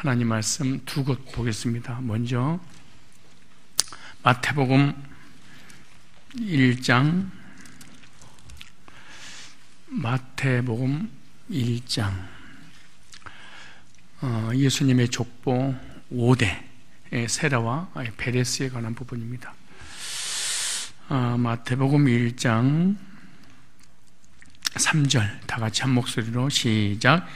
하나님 말씀 두 곳 보겠습니다. 먼저 마태복음 1장, 마태복음 1장, 예수님의 족보 5대 세라와 베레스에 관한 부분입니다. 마태복음 1장 3절 다 같이 한 목소리로 시작.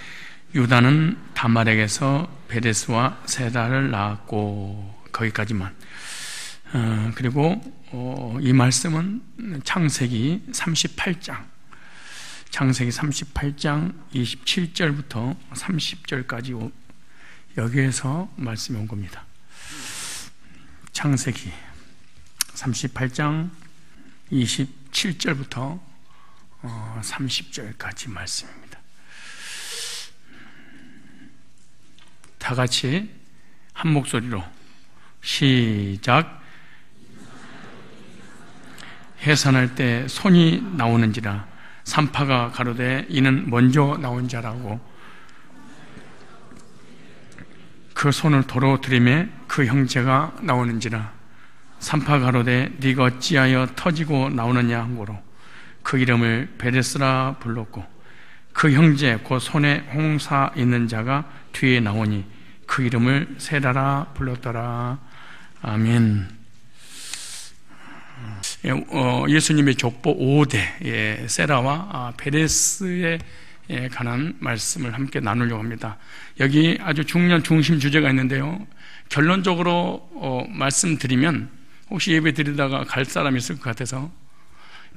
유다는 다말에게서 베레스와 세라를 낳았고, 거기까지만. 그리고 이 말씀은 창세기 38장 27절부터 30절까지 여기에서 말씀이 온 겁니다. 창세기 38장 27절부터 30절까지 말씀입니다. 다 같이 한 목소리로 시작. 해산할 때 손이 나오는지라 산파가 가로되 이는 먼저 나온 자라고, 그 손을 도로 들이매 그 형제가 나오는지라 산파가 가로되 네가 어찌하여 터지고 나오느냐 하고로 그 이름을 베레스라 불렀고, 그 형제 곧 손에 홍사 있는 자가 뒤에 나오니 그 이름을 세라라 불렀더라. 아멘. 예수님의 족보 5대 세라와 베레스에 관한 말씀을 함께 나누려고 합니다. 여기 아주 중요한 중심 주제가 있는데요, 결론적으로 말씀드리면 혹시 예배 드리다가 갈 사람이 있을 것 같아서,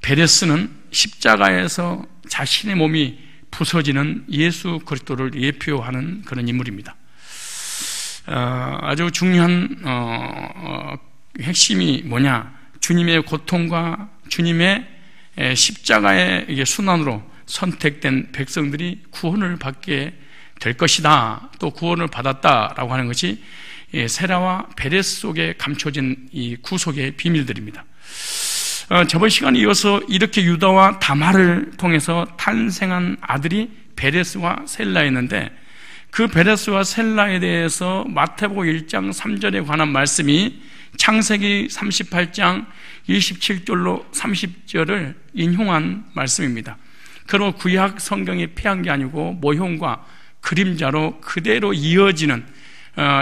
베레스는 십자가에서 자신의 몸이 부서지는 예수 그리스도를 예표하는 그런 인물입니다. 아주 중요한 핵심이 뭐냐, 주님의 고통과 주님의 십자가의 순환으로 선택된 백성들이 구원을 받게 될 것이다, 또 구원을 받았다라고 하는 것이 세라와 베레스 속에 감춰진 이 구속의 비밀들입니다. 저번 시간에 이어서 이렇게 유다와 다말을 통해서 탄생한 아들이 베레스와 셀라였는데, 그 베레스와 셀라에 대해서 마태복음 1장 3절에 관한 말씀이 창세기 38장 27절로 30절을 인용한 말씀입니다. 그리고 구약 성경이 폐한 게 아니고 모형과 그림자로 그대로 이어지는,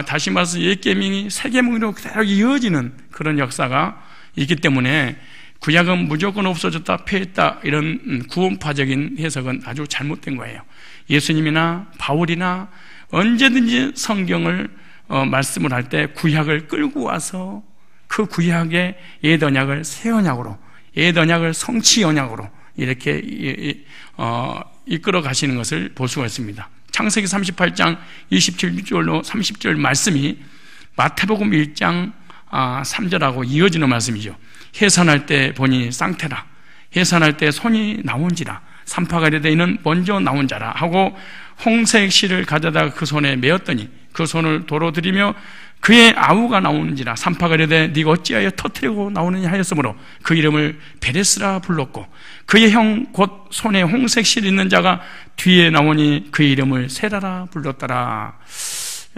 다시 말해서 옛 계명이 새 계명으로 그대로 이어지는 그런 역사가 있기 때문에 구약은 무조건 없어졌다, 폐했다, 이런 구원파적인 해석은 아주 잘못된 거예요. 예수님이나 바울이나 언제든지 성경을 말씀을 할 때 구약을 끌고 와서 그 구약의 옛 언약을 새 언약으로, 옛 언약을 성취 언약으로 이렇게 이끌어 가시는 것을 볼 수가 있습니다. 창세기 38장 27절로 30절 말씀이 마태복음 1장 3절하고 이어지는 말씀이죠. 해산할 때 보니 쌍태라, 해산할 때 손이 나온지라 산파가 이르되 이는 먼저 나온 자라 하고, 홍색 실을 가져다가 그 손에 메었더니 그 손을 도로 들이며 그의 아우가 나오는지라 산파가 이르되 네가 어찌하여 터뜨리고 나오느냐 하였으므로 그 이름을 베레스라 불렀고, 그의 형 곧 손에 홍색 실 있는 자가 뒤에 나오니 그 이름을 세라라 불렀더라.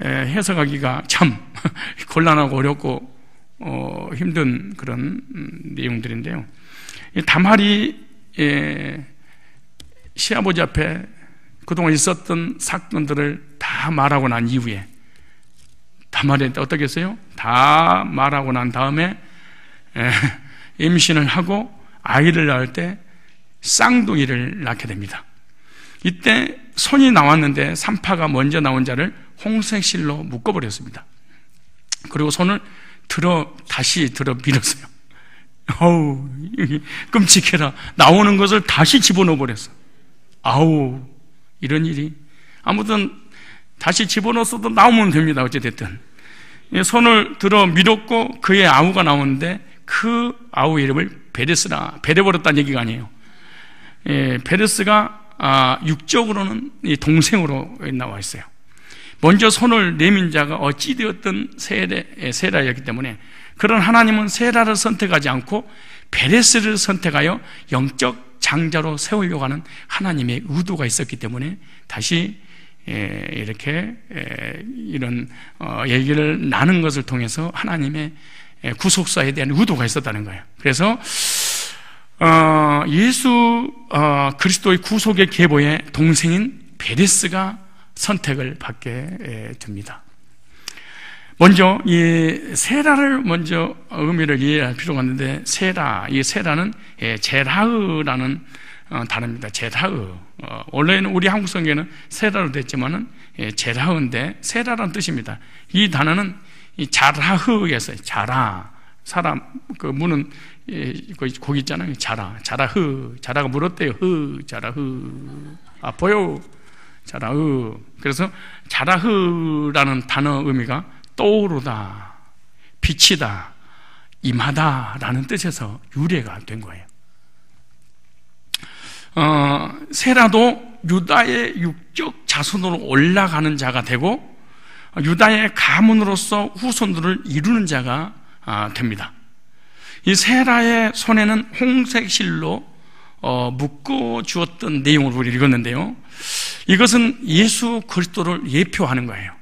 해석하기가 참 곤란하고 어렵고 힘든 그런 내용들인데요, 다말이 시아버지 앞에 그동안 있었던 사건들을 다 말하고 난 이후에, 다말이 어떻게 했어요? 다 말하고 난 다음에 임신을 하고 아이를 낳을 때 쌍둥이를 낳게 됩니다. 이때 손이 나왔는데 산파가 먼저 나온 자를 홍색 실로 묶어버렸습니다. 그리고 손을 다시 들어 밀었어요. 아우, 끔찍해라. 나오는 것을 다시 집어넣어 버렸어. 아우, 이런 일이. 아무튼 다시 집어넣었어도 나오면 됩니다. 어찌됐든 손을 들어 밀었고 그의 아우가 나오는데 그 아우 이름을 베레스라, 베려버렸다는 얘기가 아니에요. 베레스가 육적으로는 동생으로 나와 있어요. 먼저 손을 내민 자가 어찌 되었든 세라였기 때문에, 그런 하나님은 세라를 선택하지 않고 베레스를 선택하여 영적 장자로 세우려고 하는 하나님의 의도가 있었기 때문에 다시 이렇게 이런 얘기를 나눈 것을 통해서 하나님의 구속사에 대한 의도가 있었다는 거예요. 그래서 예수 그리스도의 구속의 계보의 동생인 베레스가 선택을 받게 됩니다. 먼저 이 세라를 먼저 의미를 이해할 필요가 있는데, 이 세라는 제라흐라는 단어입니다. 제라흐. 원래는 우리 한국 성경에는 세라로 됐지만은 제라흐인데 세라라는 뜻입니다. 이 단어는 이 자라흐에서 자라, 사람 그 무는 거기 있잖아요. 자라흐, 자라가 물었대요. 자라흐. 보여. 자라흐. 그래서 자라흐라는 단어 의미가 떠오르다, 비치다, 임하다라는 뜻에서 유래가 된 거예요. 세라도 유다의 육적 자손으로 올라가는 자가 되고 유다의 가문으로서 후손들을 이루는 자가 됩니다. 이 세라의 손에는 홍색 실로 묶어 주었던 내용을 우리 읽었는데요, 이것은 예수 그리스도를 예표하는 거예요.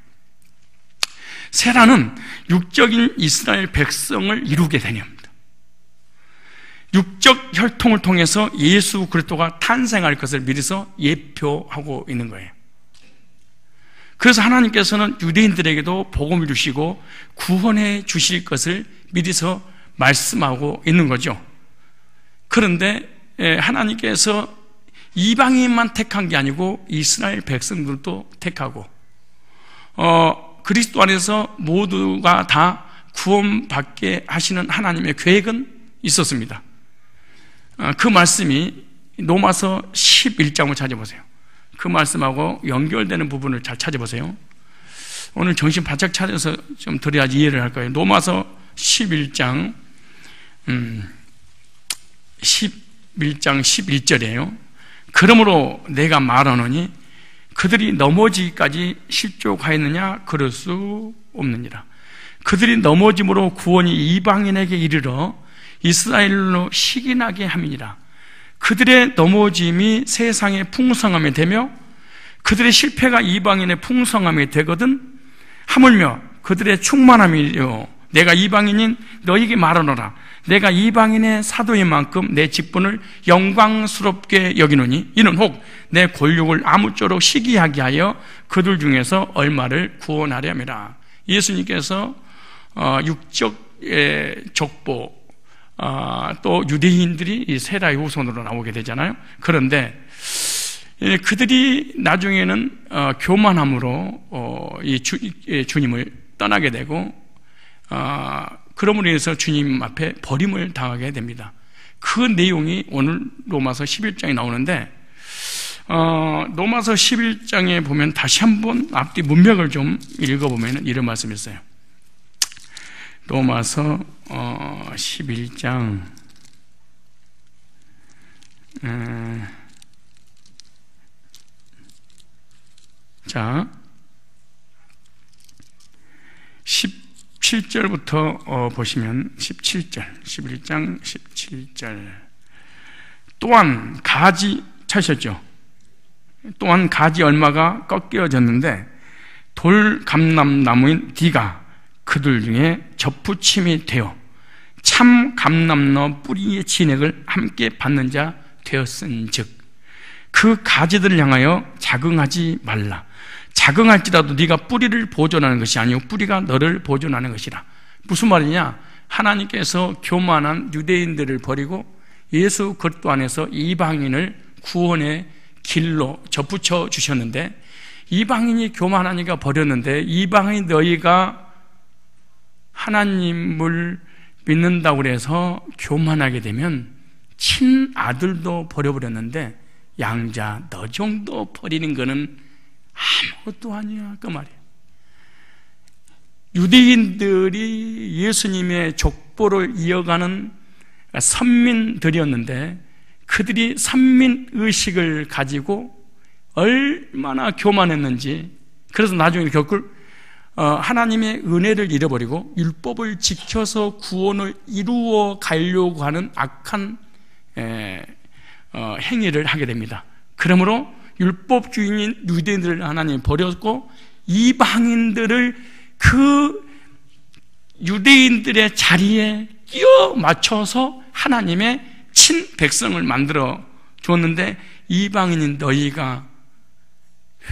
세라는 육적인 이스라엘 백성을 이루게 되렵니다. 육적 혈통을 통해서 예수 그리스도가 탄생할 것을 미리서 예표하고 있는 거예요. 그래서 하나님께서는 유대인들에게도 복음을 주시고 구원해 주실 것을 미리서 말씀하고 있는 거죠. 그런데 하나님께서 이방인만 택한 게 아니고 이스라엘 백성들도 택하고 그리스도 안에서 모두가 다 구원받게 하시는 하나님의 계획은 있었습니다. 그 말씀이 로마서 11장을 찾아보세요. 그 말씀하고 연결되는 부분을 잘 찾아보세요. 오늘 정신 바짝 차려서 좀 드려야지 이해를 할 거예요. 로마서 11장 11절이에요. 그러므로 내가 말하노니 그들이 넘어지기까지 실족하였느냐? 그럴 수 없느니라. 그들이 넘어짐으로 구원이 이방인에게 이르러 이스라엘로 시기나게 함이니라. 그들의 넘어짐이 세상의 풍성함이 되며 그들의 실패가 이방인의 풍성함이 되거든 하물며 그들의 충만함이요 내가 이방인인 너희에게 말하노라. 내가 이방인의 사도인 만큼 내 직분을 영광스럽게 여기노니 이는 혹 내 권력을 아무쪼록 시기하게 하여 그들 중에서 얼마를 구원하려 함이라. 예수님께서 육적 족보 또 유대인들이 이 세라의 후손으로 나오게 되잖아요. 그런데 그들이 나중에는 교만함으로 이 주님을 떠나게 되고 그러므로 인해서 주님 앞에 버림을 당하게 됩니다. 그 내용이 오늘 로마서 11장에 나오는데 로마서 11장에 보면 다시 한번 앞뒤 문맥을 좀 읽어보면 이런 말씀이 있어요. 로마서 11장 자 17절부터 보시면 17절 11장 17절 또한 가지 찾으셨죠? 또한 가지 얼마가 꺾여졌는데 돌 감람나무인 네가 그들 중에 접붙임이 되어 참 감람나무 뿌리의 진액을 함께 받는 자 되었은즉 그 가지들을 향하여 자긍하지 말라. 자긍할지라도 네가 뿌리를 보존하는 것이 아니요 뿌리가 너를 보존하는 것이라. 무슨 말이냐? 하나님께서 교만한 유대인들을 버리고 예수 그리스도 안에서 이방인을 구원의 길로 접붙여 주셨는데 이방인이 교만하니까 버렸는데 이방인 너희가 하나님을 믿는다고 해서 교만하게 되면 친아들도 버려버렸는데 양자 너 정도 버리는 거는 아무것도 아니야 그 말이에요. 유대인들이 예수님의 족보를 이어가는 선민들이었는데 그들이 선민의식을 가지고 얼마나 교만했는지, 그래서 나중에 겪을 하나님의 은혜를 잃어버리고 율법을 지켜서 구원을 이루어 가려고 하는 악한 행위를 하게 됩니다. 그러므로 율법주의인 유대인들을 하나님이 버렸고 이방인들을 그 유대인들의 자리에 끼워 맞춰서 하나님의 친백성을 만들어 줬는데, 이방인인 너희가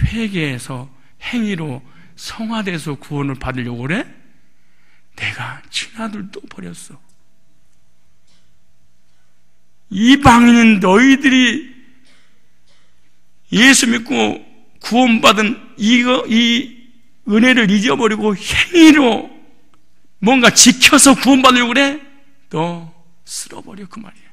회개해서 행위로 성화돼서 구원을 받으려고 그래? 내가 친아들도 버렸어. 이방인인 너희들이 예수 믿고 구원받은 이 은혜를 잊어버리고 행위로 뭔가 지켜서 구원받으려고 그래? 너 쓸어버려, 그 말이야.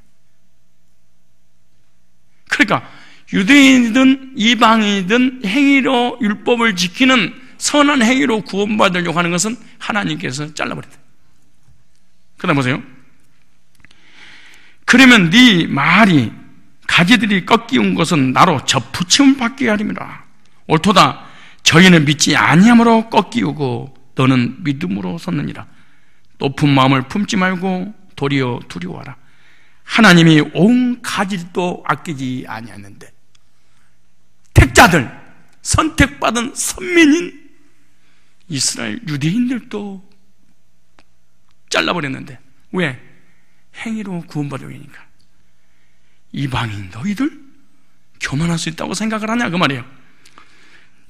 그러니까 유대인이든 이방인이든 행위로 율법을 지키는 선한 행위로 구원받으려고 하는 것은 하나님께서 잘라버린다. 그 다음 보세요. 그러면 네 말이 가지들이 꺾이운 것은 나로 접붙임을 받게 하림이라. 옳도다. 저희는 믿지 아니함으로 꺾이우고 너는 믿음으로 섰느니라. 높은 마음을 품지 말고 도리어 두려워하라. 하나님이 온 가지도 아끼지 아니하는데 택자들, 선택받은 선민인 이스라엘 유대인들도 잘라버렸는데 왜? 행위로 구원받으려고 하니까. 이방인 너희들 교만할 수 있다고 생각을 하냐, 그 말이에요.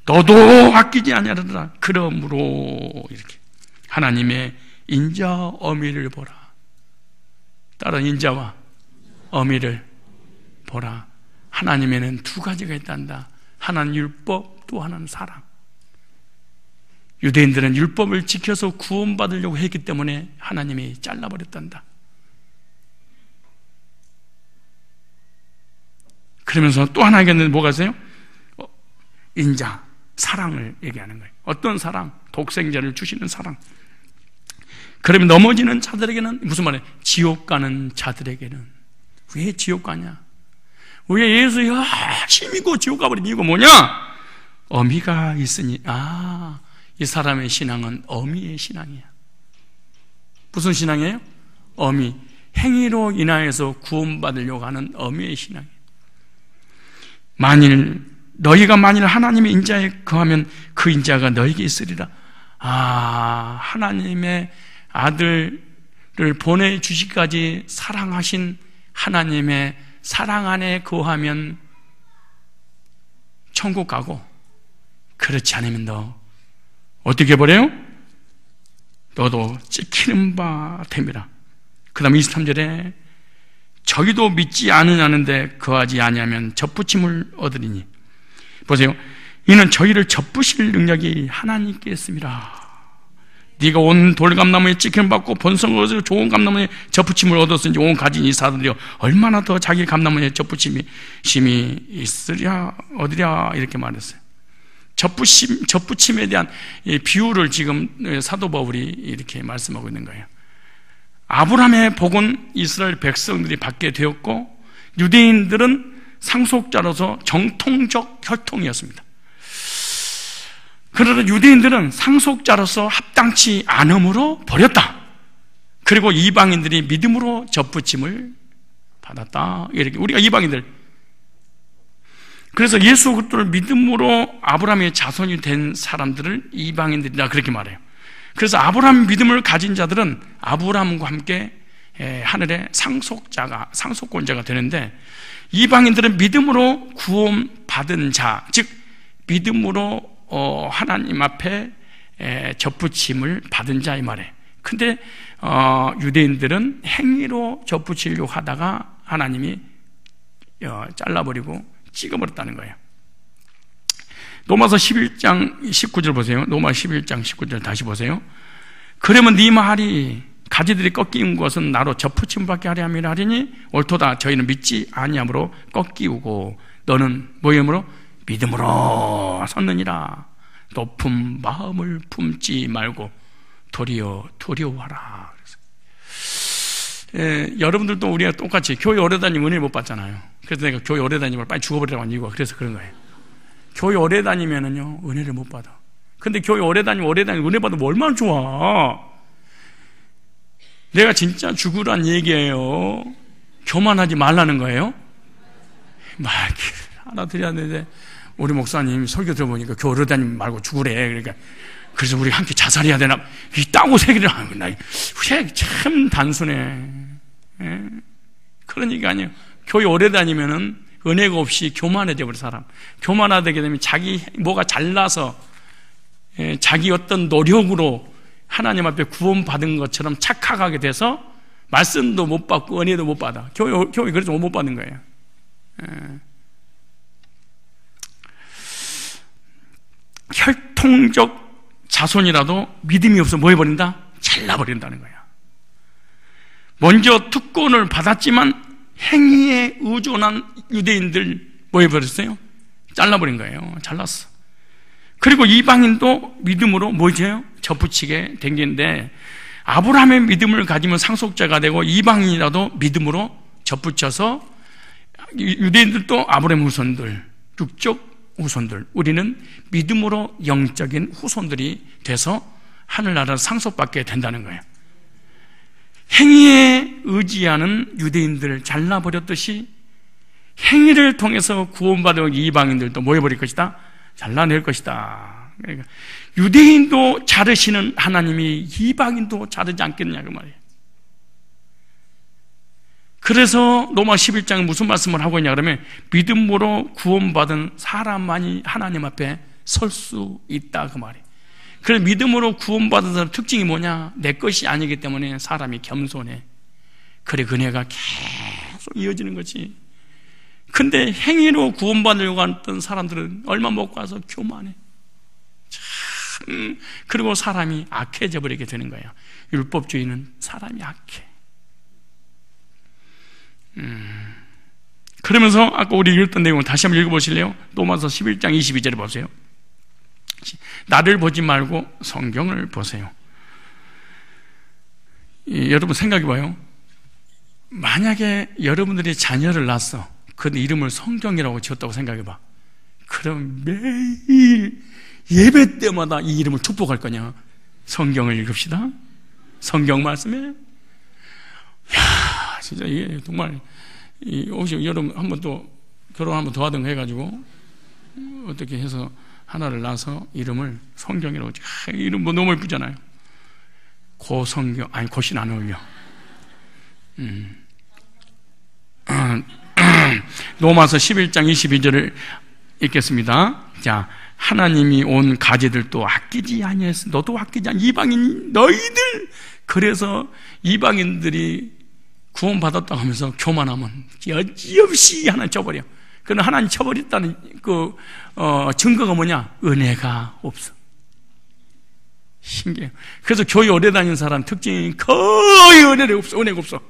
너도 아끼지 아니하리라. 그러므로 이렇게 하나님의 인자 어미를 보라. 다른 인자와 어미를 보라. 하나님에는 두 가지가 있단다. 하나는 율법, 또 하나는 사랑. 유대인들은 율법을 지켜서 구원받으려고 했기 때문에 하나님이 잘라버렸단다. 그러면서 또 하나 얘기했는데 뭐가 있어요? 인자, 사랑을 얘기하는 거예요. 어떤 사랑? 독생자를 주시는 사랑. 그러면 넘어지는 자들에게는 무슨 말이에요? 지옥 가는 자들에게는. 왜 지옥 가냐? 왜 예수 열심히고 지옥 가버린 이유가 뭐냐? 어미가 있으니. 이 사람의 신앙은 어미의 신앙이야. 무슨 신앙이에요? 어미. 행위로 인하여서 구원받으려고 하는 어미의 신앙이에요. 너희가 만일 하나님의 인자에 거하면 그 인자가 너희에게 있으리라. 하나님의 아들을 보내주시기까지 사랑하신 하나님의 사랑 안에 거하면 천국 가고, 그렇지 않으면 너 어떻게 해버려요? 너도 찍히는 바 됨이라. 그 다음 23절에 저희도 믿지 않으냐는데 거하지 아니하면 접붙임을 얻으리니. 보세요. 이는 저희를 접부실 능력이 하나님께 있습니다. 네가 온 돌감나무에 찍힘을 받고 본성을 얻어 좋은 감나무에 접붙임을 얻었으니 온 가진 이사들이 얼마나 더 자기 감나무에 접붙임이 있으랴 얻으랴, 이렇게 말했어요. 접붙임에 대한 비유를 지금 사도 바울이 이렇게 말씀하고 있는 거예요. 아브라함의 복은 이스라엘 백성들이 받게 되었고, 유대인들은 상속자로서 정통적 혈통이었습니다. 그러나 유대인들은 상속자로서 합당치 않음으로 버렸다. 그리고 이방인들이 믿음으로 접붙임을 받았다. 이렇게 우리가 이방인들, 그래서 예수 그리스도를 믿음으로 아브라함의 자손이 된 사람들을 이방인들이라 그렇게 말해요. 그래서 아브라함 믿음을 가진 자들은 아브라함과 함께 하늘의 상속권자가 되는데, 이방인들은 믿음으로 구원받은 자, 즉 믿음으로 하나님 앞에 접붙임을 받은 자, 이 말이에요. 근데 유대인들은 행위로 접붙이려고 하다가 하나님이 잘라버리고 찍어버렸다는 거예요. 로마서 11장 19절 보세요. 로마 11장 19절 다시 보세요. 그러면 네 말이 가지들이 꺾이운 것은 나로 접붙임 받게 하려 함이라 하리니 옳도다. 저희는 믿지 아니함으로 꺾이우고 너는 뭐함으로? 믿음으로 섰느니라. 높은 마음을 품지 말고 도리어 두려워하라. 여러분들도 우리가 똑같이 교회 오래 다니면 은혜 못 받잖아요. 그래서 내가 교회 오래 다니면 빨리 죽어버리라고 한 이유가 그래서 그런 거예요. 교회 오래 다니면은요 은혜를 못 받아. 근데 교회 오래 다니면 은혜 받으면 얼마나 좋아. 내가 진짜 죽으란 얘기예요. 교만하지 말라는 거예요. 말 알아들여야 되는데 우리 목사님 설교 들어보니까 교회 다니지 말고 죽으래. 그러니까 그래서 우리 함께 자살해야 되나? 이 따고 세기를 하는 거야. 참 단순해. 예? 그런 얘기가 아니에요. 교회 오래 다니면은 은혜가 없이 교만해져 버린 사람. 교만하게 되면 자기 뭐가 잘나서 자기 어떤 노력으로 하나님 앞에 구원받은 것처럼 착각하게 돼서 말씀도 못 받고 은혜도 못 받아. 교회 그래서 못 받는 거예요. 혈통적 자손이라도 믿음이 없어 뭐 해버린다? 잘라버린다는 거야. 먼저 특권을 받았지만 행위에 의존한 유대인들 뭐 해버렸어요? 잘라버린 거예요. 잘랐어. 그리고 이방인도 믿음으로 뭐죠? 접붙이게 된 게인데, 아브라함의 믿음을 가지면 상속자가 되고 이방인이라도 믿음으로 접붙여서 유대인들도 아브라함 후손들, 육적 후손들, 우리는 믿음으로 영적인 후손들이 돼서 하늘나라를 상속받게 된다는 거예요. 행위에 의지하는 유대인들을 잘라버렸듯이 행위를 통해서 구원받은 이방인들도 뭐 해버릴 것이다? 잘라낼 것이다. 그러니까 유대인도 자르시는 하나님이 이방인도 자르지 않겠느냐 그 말이에요. 그래서 로마 11장에 무슨 말씀을 하고 있냐 그러면 믿음으로 구원받은 사람만이 하나님 앞에 설 수 있다 그 말이에요. 그래서 믿음으로 구원받은 사람 특징이 뭐냐? 내 것이 아니기 때문에 사람이 겸손해. 그래 은혜가 계속 이어지는 거지. 근데 행위로 구원받으려고 했던 사람들은 얼마 먹고 와서 교만해. 참. 그리고 사람이 악해져 버리게 되는 거예요. 율법주의는 사람이 악해. 그러면서 아까 우리 읽었던 내용을 다시 한번 읽어보실래요? 로마서 11장 22절에 보세요. 나를 보지 말고 성경을 보세요. 여러분 생각해봐요. 만약에 여러분들이 자녀를 낳았어. 그 이름을 성경이라고 지었다고 생각해봐. 그럼 매일 예배 때마다 이 이름을 축복할 거냐? 성경을 읽읍시다. 성경 말씀에. 야, 진짜 이게 정말 혹시 여러분 한번 또 결혼 한번 더 하든가 해가지고 어떻게 해서 하나를 낳아서 이름을 성경이라고 이름 뭐 너무 예쁘잖아요. 고성경 아니 고신 안 어울려. 로마서 11장 22절을 읽겠습니다. 자, 하나님이 온 가지들도 아끼지 아니했어. 너도 아끼지 아니. 이방인 너희들. 그래서 이방인들이 구원받았다고 하면서 교만하면 여지없이 하나님 쳐버려. 그러나 하나님 쳐버렸다는 증거가 뭐냐? 은혜가 없어. 신기해요. 그래서 교회 오래 다니는 사람 특징이 거의 은혜가 없어. 은혜가 없어.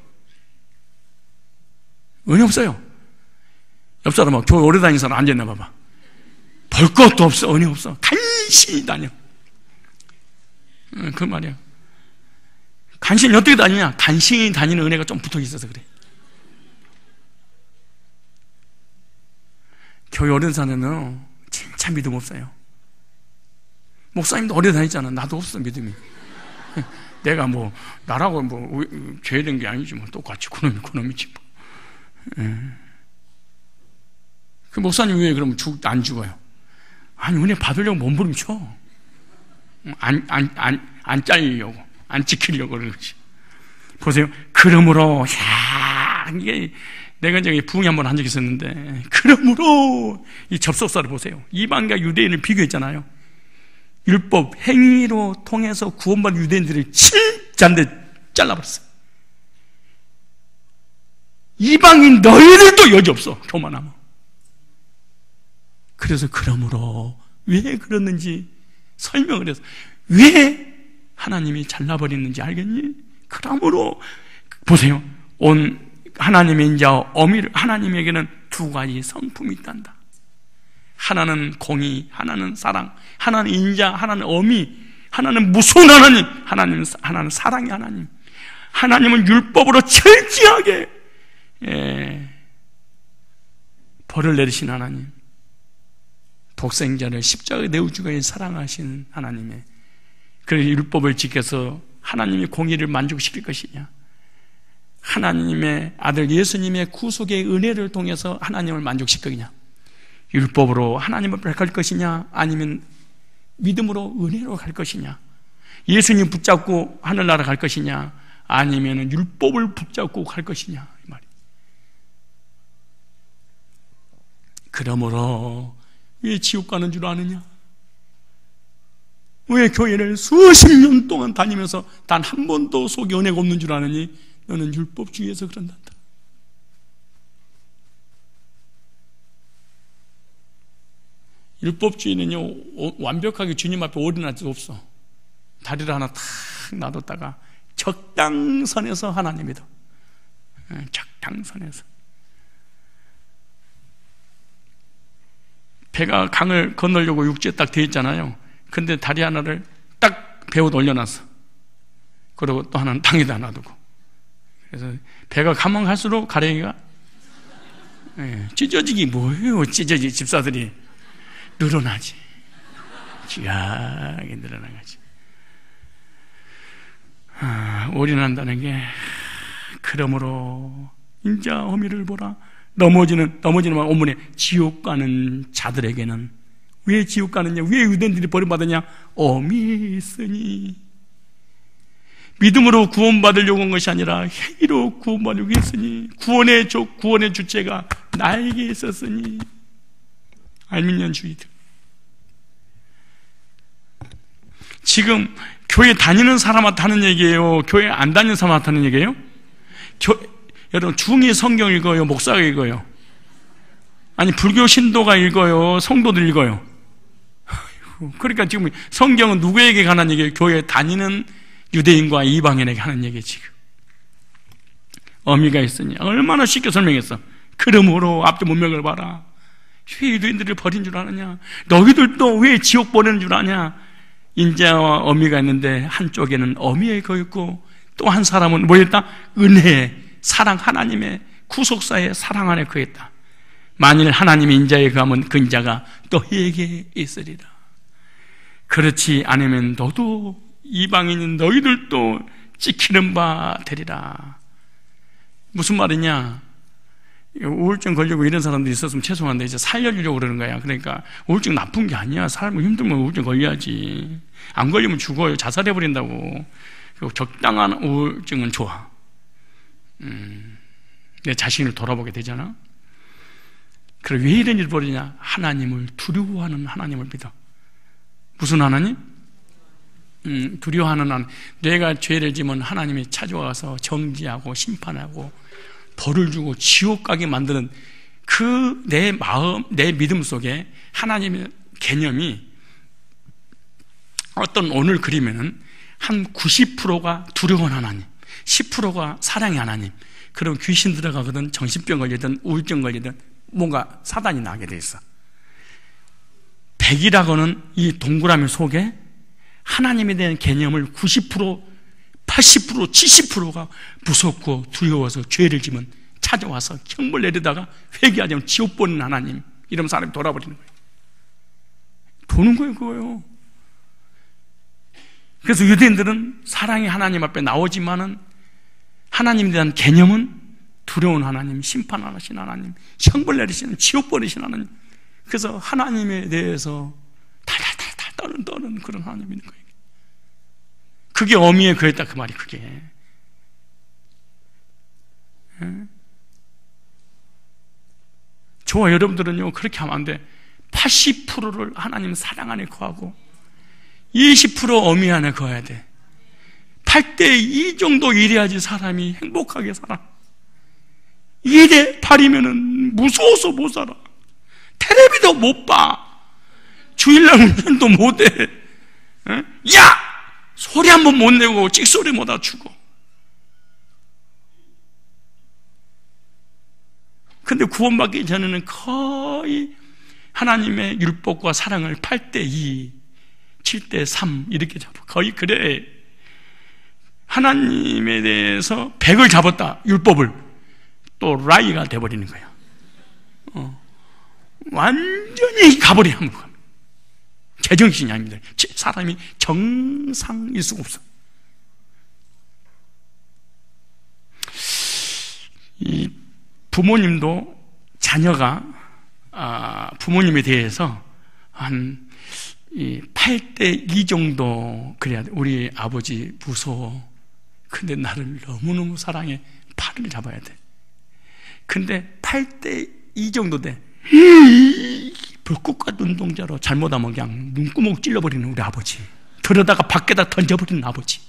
은혜 없어요. 옆 사람아, 교회 오래 다니는 사람 앉아있나 봐봐. 볼 것도 없어. 은혜 없어. 간신히 다녀. 그 말이야. 간신히 어떻게 다니냐? 간신히 다니는 은혜가 좀 붙어 있어서 그래. 교회 오래 다니는 진짜 믿음 없어요. 목사님도 오래 다니잖아. 나도 없어 믿음이. 내가 뭐 나라고 뭐 죄된 게 아니지 뭐 똑같이 그놈이지 뭐. 그 목사님 왜 그러면 안 죽어요? 아니 은혜 받으려고 몸부림쳐. 안 잘리려고, 안 지키려고 그러는 거지. 보세요. 그러므로 이게 내가 이제 부흥회 한번 한 적이 있었는데, 그러므로 이 접속사를 보세요. 이방과 유대인을 비교했잖아요. 율법 행위로 통해서 구원받은 유대인들을 잔데 잘라버렸어요. 이방인 너희들도 여지 없어. 교만하면. 그래서 그러므로 왜 그랬는지 설명을 해서 왜 하나님이 잘라버리는지 알겠니? 그러므로 보세요. 온 하나님의 인자와 어미를, 하나님에게는 두 가지 성품이 있단다. 하나는 공의, 하나는 사랑. 하나는 인자, 하나는 어미. 하나는 무서운 하나님. 하나는 사랑의 하나님. 하나님은 율법으로 철저하게 벌을 내리신 하나님. 독생자를 십자가에 내어주기까지 사랑하신 하나님의, 그래서 율법을 지켜서 하나님의 공의를 만족시킬 것이냐, 하나님의 아들 예수님의 구속의 은혜를 통해서 하나님을 만족시키느냐. 율법으로 하나님 앞에 갈 것이냐, 아니면 믿음으로 은혜로 갈 것이냐, 예수님 붙잡고 하늘나라 갈 것이냐, 아니면 율법을 붙잡고 갈 것이냐, 이 말이에요. 그러므로 왜 지옥 가는 줄 아느냐? 왜 교회를 수십 년 동안 다니면서 단 한 번도 속에 은혜가 없는 줄 아느니? 너는 율법주의에서 그런단다. 율법주의는요, 완벽하게 주님 앞에 올인할 수 없어. 다리를 하나 탁 놔뒀다가 적당선에서 하나님이다. 적당선에서. 배가 강을 건너려고 육지에 딱 돼 있잖아요. 근데 다리 하나를 딱 배에 올려놨어. 그리고 또 하나는 땅에다 놔두고. 그래서 배가 가면 갈수록 가랭이가 찢어지기 뭐예요? 찢어지 집사들이 늘어나지. 쥐하게 늘어나가지. 올인한다는 게 그러므로 인자 어미를 보라. 넘어지는 말 원문에 지옥 가는 자들에게는 왜 지옥 가느냐? 왜 유대인들이 버림받았냐? 어미 있으니. 믿음으로 구원받으려고 한 것이 아니라 행위로 구원받으려고 했으니, 구원의 주체가 나에게 있었으니. 알미니언주의들. 지금 교회 다니는 사람한테 하는 얘기예요? 교회 안 다니는 사람한테 하는 얘기예요? 여러분, 중이 성경 읽어요? 목사가 읽어요? 아니, 불교 신도가 읽어요? 성도들 읽어요? 그러니까 지금 성경은 누구에게 관한 얘기예요? 교회에 다니는 유대인과 이방인에게 하는 얘기예요, 지금. 어미가 있으니. 얼마나 쉽게 설명했어. 그러므로 앞뒤 문맥을 봐라. 왜 유대인들을 버린 줄 아느냐? 너희들도 왜 지옥 보내는 줄 아냐? 인자와 어미가 있는데 한쪽에는 어미의 거였고 또 한 사람은 뭐였다? 은혜의 사랑, 하나님의 구속사의 사랑 안에 거했다. 만일 하나님이 인자에 거하면 그 인자가 너희에게 있으리라. 그렇지 않으면 너도 이방인인 너희들도 찍히는 바 되리라. 무슨 말이냐? 우울증 걸리고 이런 사람들이 있었으면 죄송한데 이제 살려주려고 그러는 거야. 그러니까 우울증 나쁜 게 아니야. 살면 힘들면 우울증 걸려야지. 안 걸리면 죽어요. 자살해버린다고. 그리고 적당한 우울증은 좋아. 내 자신을 돌아보게 되잖아. 그럼 왜 이런 일을 벌이냐? 하나님을 두려워하는 하나님을 믿어. 무슨 하나님? 두려워하는 하나님. 내가 죄를 지면 하나님이 찾아와서 정지하고 심판하고 벌을 주고 지옥 가게 만드는 그 내 마음, 내 믿음 속에 하나님의 개념이 어떤 원을 그리면은 한 90%가 두려운 하나님, 10%가 사랑의 하나님. 그럼 귀신 들어가거든, 정신병 걸리든 우울증 걸리든 뭔가 사단이 나게 돼 있어. 100이라고는 이 동그라미 속에 하나님에 대한 개념을 90%, 80%, 70%가 무섭고 두려워서 죄를 지면 찾아와서 형벌 내리다가 회개하지 않으면 지옥 보는 하나님, 이러면 사람이 돌아버리는 거예요. 도는 거예요, 그거예요. 그래서 유대인들은 사랑의 하나님 앞에 나오지만은 하나님에 대한 개념은 두려운 하나님, 심판하신 하나님, 형벌 내리시는, 지옥 보내신 하나님. 그래서 하나님에 대해서 달달달달 떠는 그런 하나님인 거예요. 그게 어미에 그랬다, 그 말이 그게. 저와 여러분들은요, 그렇게 하면 안 돼. 80%를 하나님 사랑 안에 거하고 20% 어미 안에 거해야 돼. 8대2 정도 일해야지 사람이 행복하게 살아. 1대 8이면은 무서워서 못 살아. 텔레비도 못 봐. 주일날 운전도 못 해. 야! 소리 한 번 못 내고 찍소리 못하 죽어. 근데 구원받기 전에는 거의 하나님의 율법과 사랑을 8대2, 7대3 이렇게 잡아. 거의 그래. 하나님에 대해서 100을 잡았다, 율법을. 또 라이가 돼버리는 거야. 완전히 가버리는 거야. 제정신이 아닙니다. 사람이 정상일 수가 없어. 이 부모님도 자녀가 부모님에 대해서 한 8대 2 정도 그래야 돼. 우리 아버지 무서워. 근데 나를 너무너무 사랑해. 팔을 잡아야 돼. 근데 8대 2 정도 돼. 불꽃과 눈동자로 잘못하면 그냥 눈구멍 찔러버리는 우리 아버지. 들여다가 밖에다 던져버리는 아버지.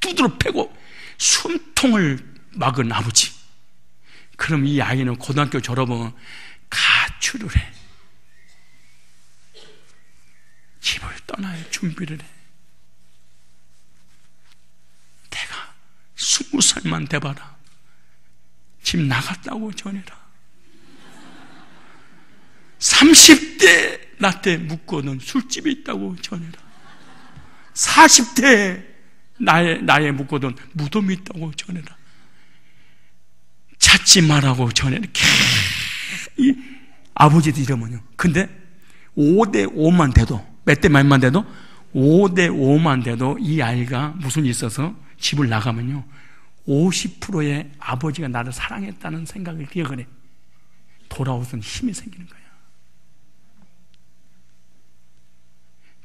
두드러 패고 숨통을 막은 아버지. 그럼 이 아이는 고등학교 졸업하면 가출을 해. 집을 떠날 준비를 해. 내가 20살만 돼봐라. 집 나갔다고 전해라. 30대 나 때 묻고는 술집에 있다고 전해라. 40대 나에 묻고는 무덤이 있다고 전해라. 찾지 말라고 전해라. 이 아버지도 이러면요. 근데 5대 5만 돼도, 몇 대 몇만 돼도 5대 5만 돼도 이 아이가 무슨 일이 있어서 집을 나가면요 50%의 아버지가 나를 사랑했다는 생각을 기억을 해. 돌아오선 힘이 생기는 거야.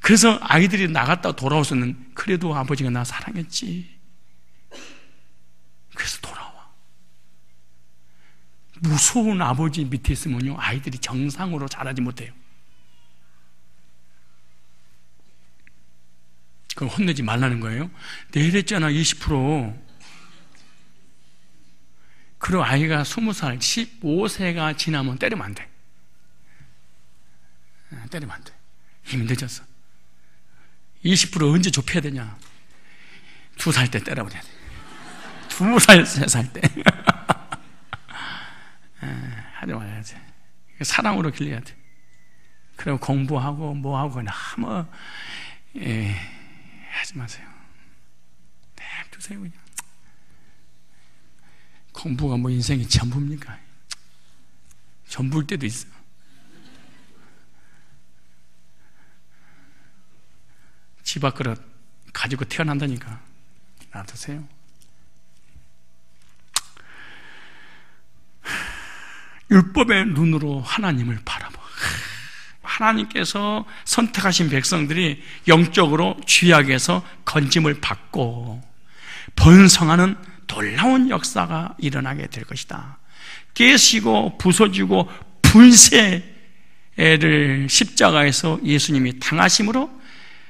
그래서 아이들이 나갔다 돌아오서는 그래도 아버지가 나 사랑했지. 그래서 돌아와. 무서운 아버지 밑에 있으면요 아이들이 정상으로 자라지 못해요. 그럼 혼내지 말라는 거예요. 내일 했잖아 20%. 그리고 아이가 20살, 15세가 지나면 때리면 안 돼. 때리면 안 돼. 이미 늦었어. 20% 언제 좁혀야 되냐? 2살 때 때려버려야 돼. 2살, 3살 때. 하지 말아야 돼. 사랑으로 길러야 돼. 그리고 공부하고 뭐하고 너무 하지 마세요. 냅두세요 그냥. 공부가 뭐 인생이 전부입니까? 전부일 때도 있어. 집 앞그릇 가지고 태어난다니까. 놔두세요. 율법의 눈으로 하나님을 바라봐. 하나님께서 선택하신 백성들이 영적으로 죄악에서 건짐을 받고 번성하는 놀라운 역사가 일어나게 될 것이다. 깨지고 부서지고 분쇄를 십자가에서 예수님이 당하심으로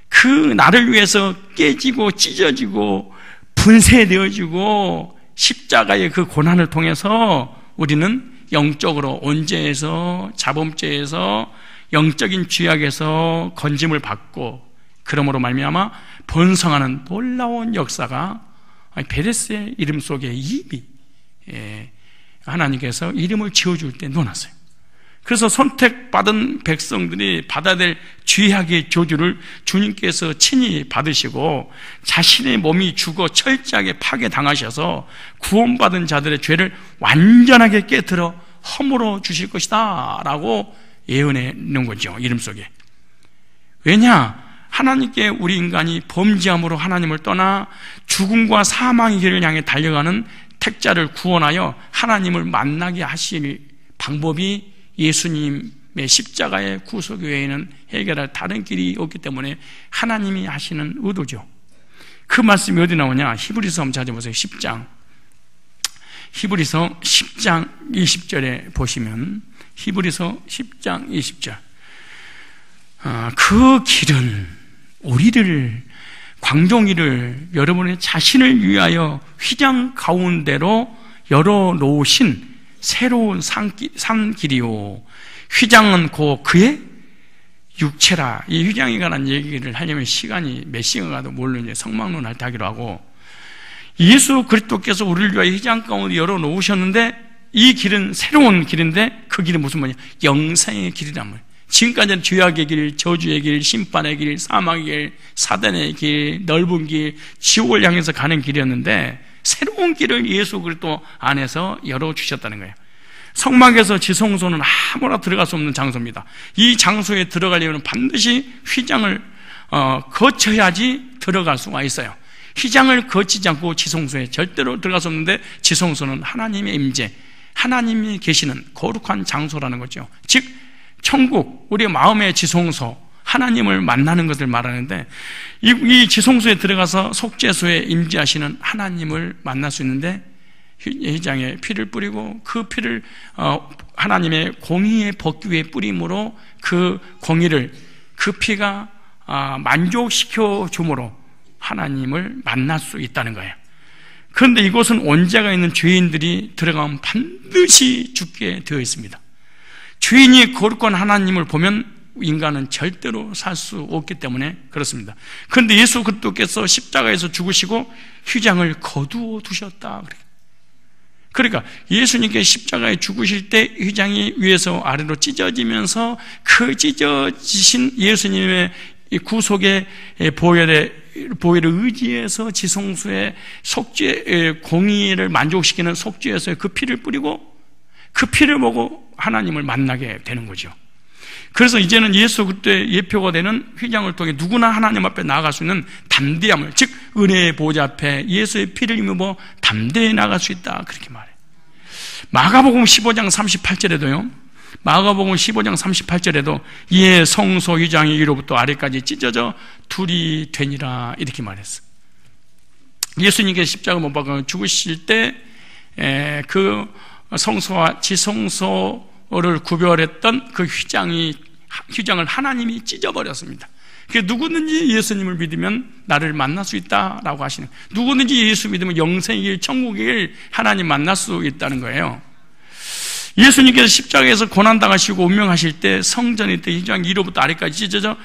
그 나를 위해서 깨지고 찢어지고 분쇄되어지고 십자가의 그 고난을 통해서 우리는 영적으로 온죄에서 자범죄에서 영적인 죄악에서 건짐을 받고 그러므로 말미암아 번성하는 놀라운 역사가 베레스의 이름 속에 이미 하나님께서 이름을 지어줄 때 놓았어요. 그래서 선택받은 백성들이 받아야 될 죄악의 저주를 주님께서 친히 받으시고 자신의 몸이 죽어 철저하게 파괴당하셔서 구원받은 자들의 죄를 완전하게 깨트려 허물어 주실 것이다 라고 예언해 놓은 거죠. 이름 속에. 왜냐? 하나님께 우리 인간이 범죄함으로 하나님을 떠나 죽음과 사망의 길을 향해 달려가는 택자를 구원하여 하나님을 만나게 하실 방법이 예수님의 십자가의 구속 외에는 해결할 다른 길이 없기 때문에 하나님이 하시는 의도죠. 그 말씀이 어디 나오냐? 히브리서 한번 찾아보세요. 10장. 히브리서 10장 20절에 보시면 히브리서 10장 20절. 그 길은 우리를 광종이를 여러분의 자신을 위하여 휘장 가운데로 열어놓으신 새로운 산길이요 휘장은 곧 그의 육체라. 이 휘장에 관한 얘기를 하려면 시간이 몇 시간 가도 물론 이제 성막론 할 때 하기로 하고 예수 그리스도께서 우리를 위하여 휘장 가운데 열어놓으셨는데 이 길은 새로운 길인데 그 길은 무슨 말이냐? 영생의 길이란 말이에요. 지금까지는 죄악의 길, 저주의 길, 심판의 길, 사망의 길, 사단의 길, 넓은 길, 지옥을 향해서 가는 길이었는데 새로운 길을 예수 그리스도 안에서 열어주셨다는 거예요. 성막에서 지성소는 아무나 들어갈 수 없는 장소입니다. 이 장소에 들어가려면 반드시 휘장을 거쳐야지 들어갈 수가 있어요. 휘장을 거치지 않고 지성소에 절대로 들어갈 수 없는데 지성소는 하나님의 임재, 하나님이 계시는 거룩한 장소라는 거죠. 즉 천국, 우리의 마음의 지성소, 하나님을 만나는 것을 말하는데, 이 지성소에 들어가서 속죄소에 임재하시는 하나님을 만날 수 있는데, 휘장에 피를 뿌리고 그 피를 하나님의 공의의 법궤 위에 뿌림으로 그 공의를, 그 피가 만족시켜 줌으로 하나님을 만날 수 있다는 거예요. 그런데 이곳은 원죄가 있는 죄인들이 들어가면 반드시 죽게 되어 있습니다. 죄인이 거룩한 하나님을 보면 인간은 절대로 살 수 없기 때문에 그렇습니다. 그런데 예수 그리스도께서 십자가에서 죽으시고 휘장을 거두어 두셨다. 그러니까 예수님께 십자가에 죽으실 때 휘장이 위에서 아래로 찢어지면서 그 찢어지신 예수님의 구속의 보혈을 의지해서 지성소의 속죄, 공의를 만족시키는 속죄에서 그 피를 뿌리고 그 피를 보고 하나님을 만나게 되는 거죠. 그래서 이제는 예수 그리스도의 예표가 되는 휘장을 통해 누구나 하나님 앞에 나아갈 수 있는 담대함을, 즉 은혜의 보좌 앞에 예수의 피를 입어 담대히 나갈 수 있다, 그렇게 말해요. 마가복음 15장 38절에도요, 마가복음 15장 38절에도 이에 성소 휘장이 위로부터 아래까지 찢어져 둘이 되니라, 이렇게 말했어요. 예수님께서 십자가 못 박아 죽으실 때 그 성소와 지성소를 구별했던 그 휘장을 하나님이 찢어버렸습니다. 누구든지 예수님을 믿으면 나를 만날 수 있다라고 하시는, 누구든지 예수 믿으면 영생의 길, 천국의 길, 하나님 만날 수 있다는 거예요. 예수님께서 십자가에서 고난당하시고 운명하실 때 성전에 있던 휘장이 위로부터 아래까지 찢어져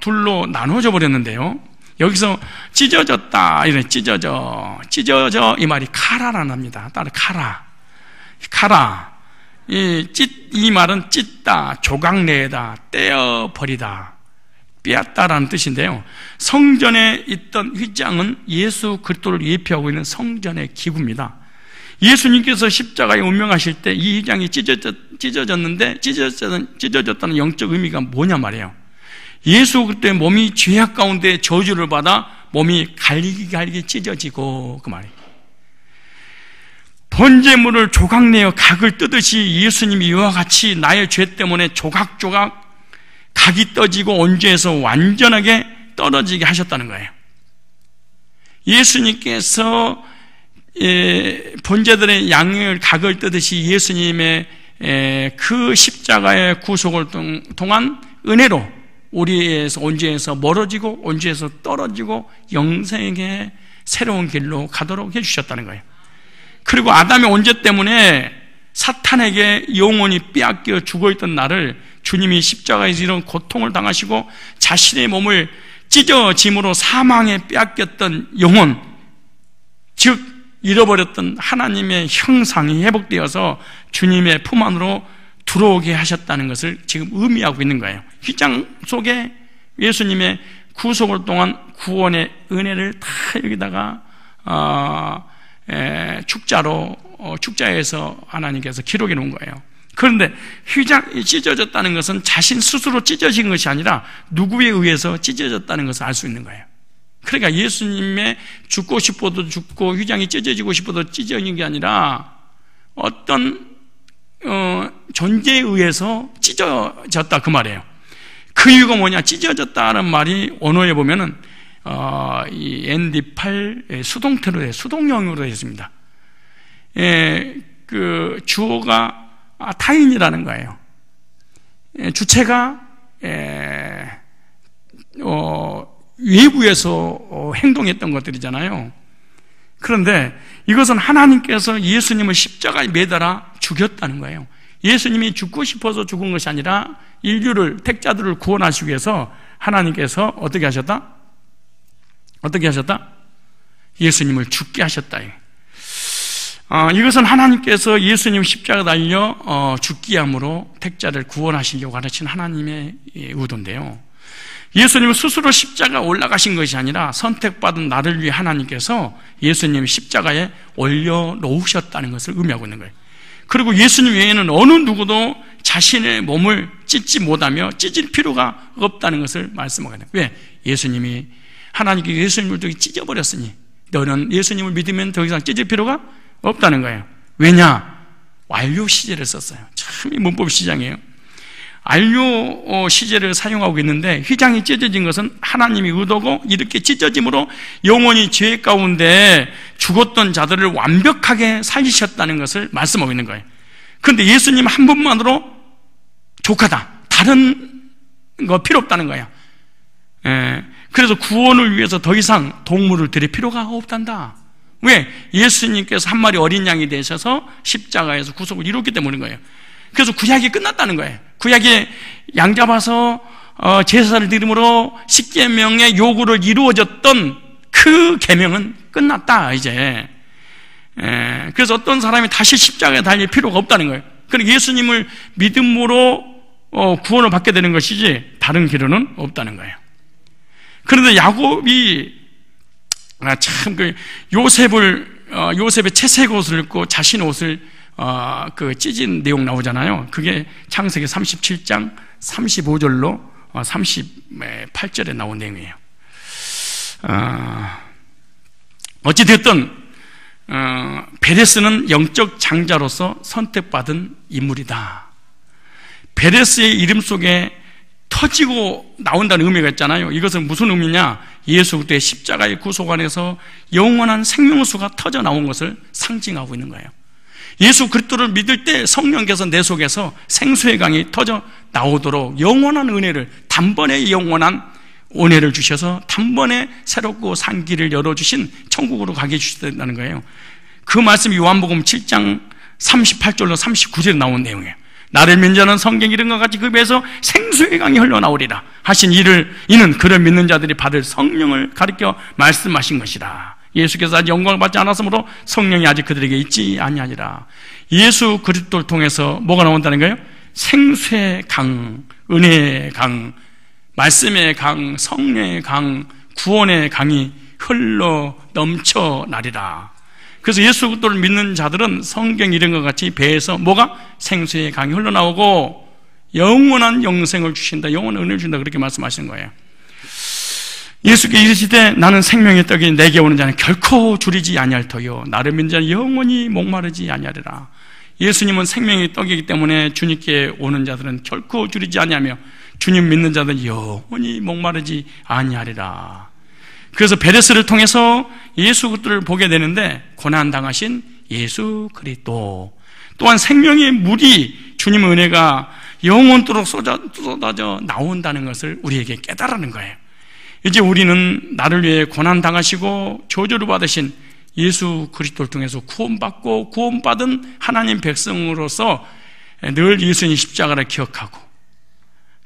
둘로 나눠져 버렸는데요, 여기서 찢어졌다, 이래 찢어져 이 말이 카라라는 합니다. 따라 카라. 이 말은 찢다, 조각내다, 떼어버리다, 빼앗다라는 뜻인데요, 성전에 있던 휘장은 예수 그리스도를 예표하고 있는 성전의 기구입니다. 예수님께서 십자가에 운명하실 때 이 휘장이 찢어졌는데 찢어졌다는 영적 의미가 뭐냐 말이에요. 예수 그리스도의 몸이 죄악 가운데 저주를 받아 몸이 갈리게 찢어지고, 그 말이에요. 번제물을 조각내어 각을 뜨듯이 예수님이 이와 같이 나의 죄 때문에 조각조각 각이 떠지고 온죄에서 완전하게 떨어지게 하셨다는 거예요. 예수님께서 번제들의 양을 각을 뜨듯이 예수님의 그 십자가의 구속을 통한 은혜로 우리에서 온죄에서 멀어지고 온죄에서 떨어지고 영생의 새로운 길로 가도록 해주셨다는 거예요. 그리고 아담의 온죄 때문에 사탄에게 영원히 빼앗겨 죽어있던 나를 주님이 십자가에서 이런 고통을 당하시고 자신의 몸을 찢어짐으로 사망에 빼앗겼던 영혼, 즉 잃어버렸던 하나님의 형상이 회복되어서 주님의 품 안으로 들어오게 하셨다는 것을 지금 의미하고 있는 거예요. 휘장 속에 예수님의 구속을 통한 구원의 은혜를 다 여기다가 축자에서 하나님께서 기록해 놓은 거예요. 그런데 휘장이 찢어졌다는 것은 자신 스스로 찢어진 것이 아니라 누구에 의해서 찢어졌다는 것을 알 수 있는 거예요. 그러니까 예수님의 죽고 싶어도 죽고 휘장이 찢어지고 싶어도 찢어진 게 아니라 어떤 존재에 의해서 찢어졌다, 그 말이에요. 그 이유가 뭐냐? 찢어졌다는 말이 언어에 보면은 이 ND8 수동태로 돼, 수동형으로 되어 있습니다. 그 주어가 타인이라는 거예요. 주체가 외부에서 행동했던 것들이잖아요. 그런데 이것은 하나님께서 예수님을 십자가에 매달아 죽였다는 거예요. 예수님이 죽고 싶어서 죽은 것이 아니라 인류를, 택자들을 구원하시기 위해서 하나님께서 어떻게 하셨다? 예수님을 죽게 하셨다. 이것은 하나님께서 예수님 십자가 달려 죽게 함으로 택자를 구원하시려고 하신 하나님의 의도인데요, 예수님은 스스로 십자가 올라가신 것이 아니라 선택받은 나를 위해 하나님께서 예수님 십자가에 올려놓으셨다는 것을 의미하고 있는 거예요. 그리고 예수님 외에는 어느 누구도 자신의 몸을 찢지 못하며 찢을 필요가 없다는 것을 말씀하고 있는 거예요. 왜? 예수님이, 하나님께 예수님을 찢어버렸으니 너는 예수님을 믿으면 더 이상 찢을 필요가 없다는 거예요. 왜냐? 완료 시제를 썼어요. 참 이 문법 시장이에요. 안료 시제를 사용하고 있는데 휘장이 찢어진 것은 하나님의 의도고 이렇게 찢어짐으로 영원히 죄 가운데 죽었던 자들을 완벽하게 살리셨다는 것을 말씀하고 있는 거예요. 그런데 예수님 한 분만으로 족하다. 다른 거 필요 없다는 거야. 그래서 구원을 위해서 더 이상 동물을 드릴 필요가 없단다. 왜? 예수님께서 한 마리 어린 양이 되셔서 십자가에서 구속을 이뤘기 때문인 거예요. 그래서 구약이 끝났다는 거예요. 구약에 양 잡아서 제사를 드림으로 십계명의 요구를 이루어졌던 그 계명은 끝났다 이제. 그래서 어떤 사람이 다시 십자가에 달릴 필요가 없다는 거예요. 그러니까 예수님을 믿음으로 구원을 받게 되는 것이지 다른 길은 없다는 거예요. 그런데 야곱이 참 요셉의 채색 옷을 입고 자신 옷을 찢은 내용 나오잖아요. 그게 창세기 37장 35절로 38절에 나온 내용이에요. 어찌됐든 베레스는 영적 장자로서 선택받은 인물이다. 베레스의 이름 속에 터지고 나온다는 의미가 있잖아요. 이것은 무슨 의미냐? 예수 그리스도의 십자가의 구속 안에서 영원한 생명수가 터져 나온 것을 상징하고 있는 거예요. 예수 그리스도를 믿을 때 성령께서 내 속에서 생수의 강이 터져 나오도록 영원한 은혜를, 단번에 영원한 은혜를 주셔서 단번에 새롭고 산 길을 열어주신 천국으로 가게 해주신다는 거예요. 그 말씀이 요한복음 7장 38절로 39절에 나온 내용이에요. 나를 믿는 자는 성경 이름과 같이 그 배에서 생수의 강이 흘러나오리라 하신 이는 그를 믿는 자들이 받을 성령을 가리켜 말씀하신 것이라. 예수께서 아직 영광을 받지 않았으므로 성령이 아직 그들에게 있지 아니하니라. 예수 그리스도를 통해서 뭐가 나온다는 거예요? 생수의 강, 은혜의 강, 말씀의 강, 성령의 강, 구원의 강이 흘러 넘쳐나리라. 그래서 예수 그리스도를 믿는 자들은 성경 이름과 같이 배에서 뭐가? 생수의 강이 흘러나오고 영원한 영생을 주신다, 영원한 은혜를 준다, 그렇게 말씀하시는 거예요. 예수께서 이르시되 나는 생명의 떡이 내게 오는 자는 결코 줄이지 아니할 터요 나를 믿는 자는 영원히 목마르지 아니하리라. 예수님은 생명의 떡이기 때문에 주님께 오는 자들은 결코 줄이지 아니하며 주님 믿는 자들은 영원히 목마르지 아니하리라. 그래서 베레스를 통해서 예수 그리스도를 보게 되는데 고난당하신 예수 그리스도, 또한 생명의 물이 주님의 은혜가 영원토록 쏟아져 나온다는 것을 우리에게 깨달으는 거예요. 이제 우리는 나를 위해 고난당하시고 저주를 받으신 예수 그리스도를 통해서 구원받고 구원받은 하나님 백성으로서 늘 예수님 십자가를 기억하고,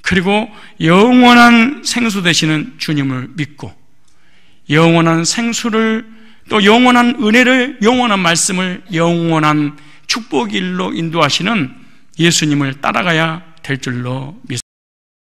그리고 영원한 생수 되시는 주님을 믿고 영원한 생수를, 또 영원한 은혜를, 영원한 말씀을, 영원한 축복의 일로 인도하시는 예수님을 따라가야 될 줄로 믿습니다.